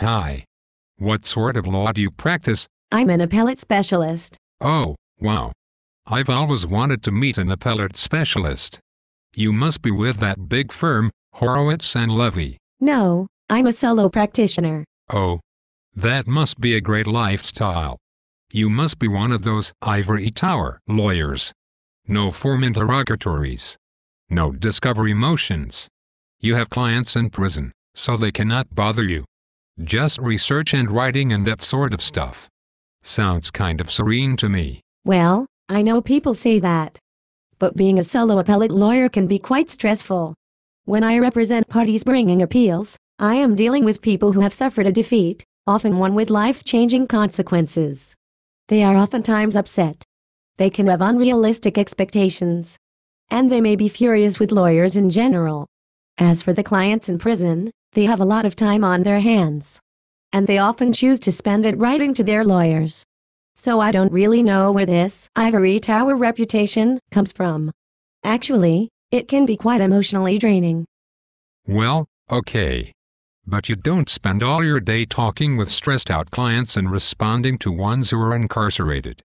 Hi. What sort of law do you practice? I'm an appellate specialist. Oh, wow. I've always wanted to meet an appellate specialist. You must be with that big firm, Horowitz and Levy. No, I'm a solo practitioner. Oh. That must be a great lifestyle. You must be one of those ivory tower lawyers. No form interrogatories. No discovery motions. You have clients in prison, so they cannot bother you. Just research and writing and that sort of stuff. Sounds kind of serene to me. Well, I know people say that. But being a solo appellate lawyer can be quite stressful. When I represent parties bringing appeals, I am dealing with people who have suffered a defeat, often one with life-changing consequences. They are oftentimes upset. They can have unrealistic expectations. And they may be furious with lawyers in general. As for the clients in prison, they have a lot of time on their hands. And they often choose to spend it writing to their lawyers. So I don't really know where this ivory tower reputation comes from. Actually, it can be quite emotionally draining. Well, okay. But you don't spend all your day talking with stressed out clients and responding to ones who are incarcerated.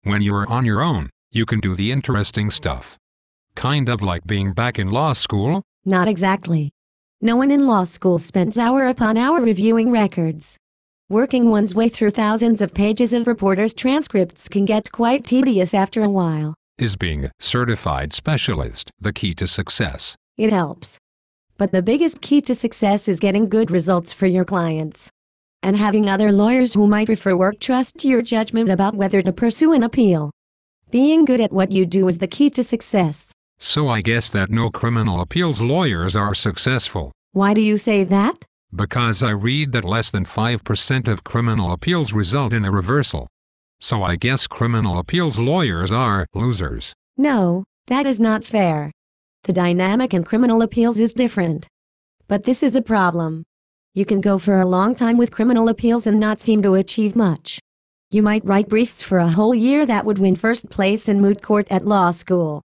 When you're on your own, you can do the interesting stuff. Kind of like being back in law school? Not exactly. No one in law school spends hour upon hour reviewing records. Working one's way through thousands of pages of reporters' transcripts can get quite tedious after a while. Is being a certified specialist the key to success? It helps. But the biggest key to success is getting good results for your clients. And having other lawyers who might prefer work trust your judgment about whether to pursue an appeal. Being good at what you do is the key to success. So I guess that no criminal appeals lawyers are successful. Why do you say that? Because I read that less than 5% of criminal appeals result in a reversal. So I guess criminal appeals lawyers are losers. No, that is not fair. The dynamic in criminal appeals is different. But this is a problem. You can go for a long time with criminal appeals and not seem to achieve much. You might write briefs for a whole year that would win first place in moot court at law school.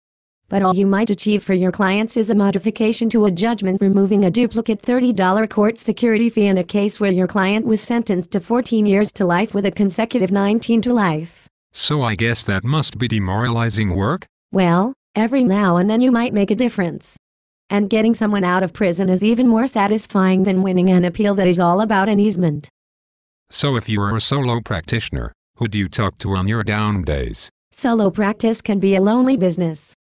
But all you might achieve for your clients is a modification to a judgment removing a duplicate $30 court security fee in a case where your client was sentenced to 14 years to life with a consecutive 19 to life. So I guess that must be demoralizing work? Well, every now and then you might make a difference. And getting someone out of prison is even more satisfying than winning an appeal that is all about an easement. So if you are a solo practitioner, who do you talk to on your down days? Solo practice can be a lonely business.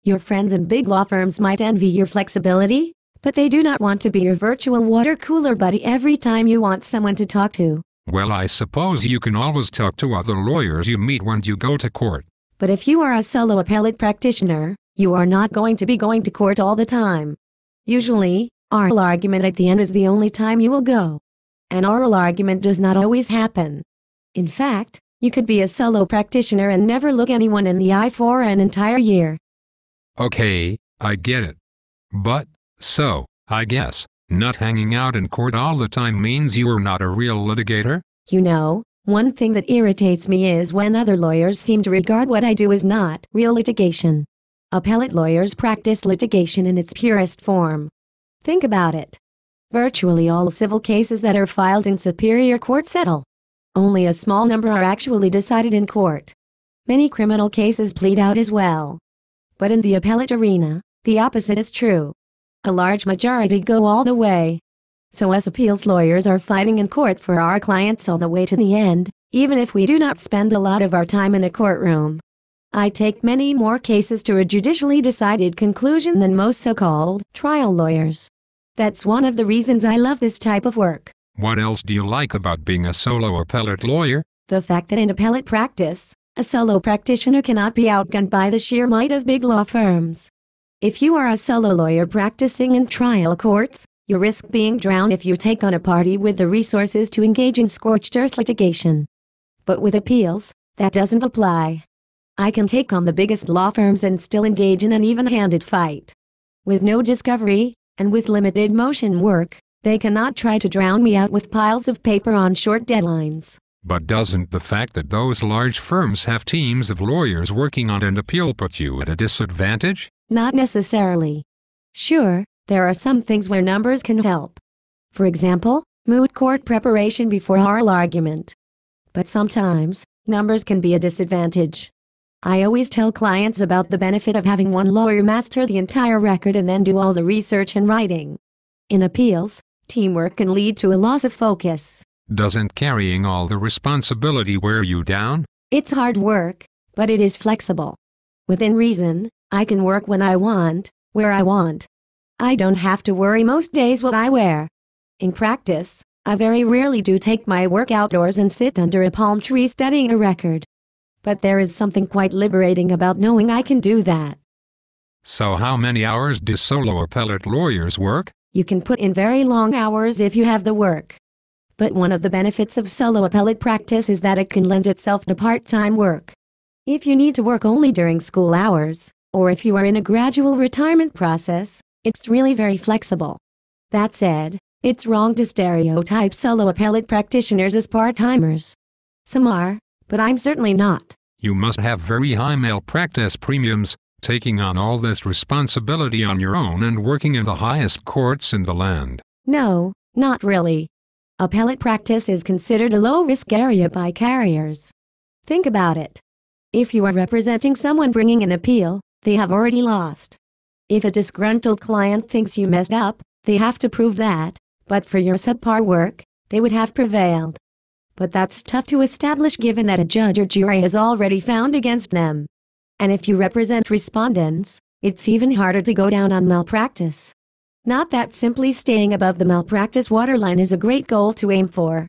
Your friends in big law firms might envy your flexibility, but they do not want to be your virtual water cooler buddy every time you want someone to talk to. Well, I suppose you can always talk to other lawyers you meet when you go to court. But if you are a solo appellate practitioner, you are not going to be going to court all the time. Usually, oral argument at the end is the only time you will go. An oral argument does not always happen. In fact, you could be a solo practitioner and never look anyone in the eye for an entire year. Okay, I get it. But, so, I guess, not hanging out in court all the time means you are not a real litigator? You know, one thing that irritates me is when other lawyers seem to regard what I do as not real litigation. Appellate lawyers practice litigation in its purest form. Think about it. Virtually all civil cases that are filed in superior court settle. Only a small number are actually decided in court. Many criminal cases plead out as well. But in the appellate arena, the opposite is true. A large majority go all the way. So us appeals lawyers are fighting in court for our clients all the way to the end, even if we do not spend a lot of our time in a courtroom. I take many more cases to a judicially decided conclusion than most so-called trial lawyers. That's one of the reasons I love this type of work. What else do you like about being a solo appellate lawyer? The fact that in appellate practice, a solo practitioner cannot be outgunned by the sheer might of big law firms. If you are a solo lawyer practicing in trial courts, you risk being drowned if you take on a party with the resources to engage in scorched earth litigation. But with appeals, that doesn't apply. I can take on the biggest law firms and still engage in an even-handed fight. With no discovery, and with limited motion work, they cannot try to drown me out with piles of paper on short deadlines. But doesn't the fact that those large firms have teams of lawyers working on an appeal put you at a disadvantage? Not necessarily. Sure, there are some things where numbers can help. For example, moot court preparation before oral argument. But sometimes, numbers can be a disadvantage. I always tell clients about the benefit of having one lawyer master the entire record and then do all the research and writing. In appeals, teamwork can lead to a loss of focus. Doesn't carrying all the responsibility wear you down? It's hard work, but it is flexible. Within reason, I can work when I want, where I want. I don't have to worry most days what I wear. In practice, I very rarely do take my work outdoors and sit under a palm tree studying a record. But there is something quite liberating about knowing I can do that. So how many hours do solo appellate lawyers work? You can put in very long hours if you have the work. But one of the benefits of solo appellate practice is that it can lend itself to part-time work. If you need to work only during school hours, or if you are in a gradual retirement process, it's really very flexible. That said, it's wrong to stereotype solo appellate practitioners as part-timers. Some are, but I'm certainly not. You must have very high malpractice premiums, taking on all this responsibility on your own and working in the highest courts in the land. No, not really. Appellate practice is considered a low-risk area by carriers. Think about it. If you are representing someone bringing an appeal, they have already lost. If a disgruntled client thinks you messed up, they have to prove that, but for your subpar work, they would have prevailed. But that's tough to establish given that a judge or jury has already found against them. And if you represent respondents, it's even harder to go down on malpractice. Not that simply staying above the malpractice waterline is a great goal to aim for.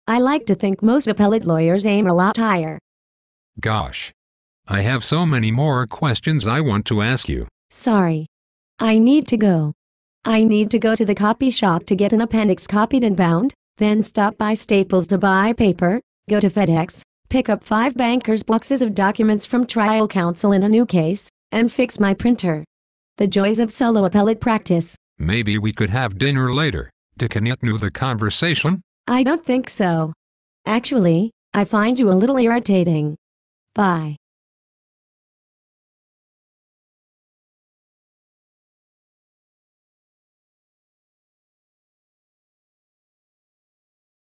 I like to think most appellate lawyers aim a lot higher. Gosh. I have so many more questions I want to ask you. Sorry. I need to go. I need to go to the copy shop to get an appendix copied and bound, then stop by Staples to buy paper, go to FedEx, pick up 5 bankers' boxes of documents from trial counsel in a new case, and fix my printer. The joys of solo appellate practice. Maybe we could have dinner later, to continue the conversation? I don't think so. Actually, I find you a little irritating. Bye.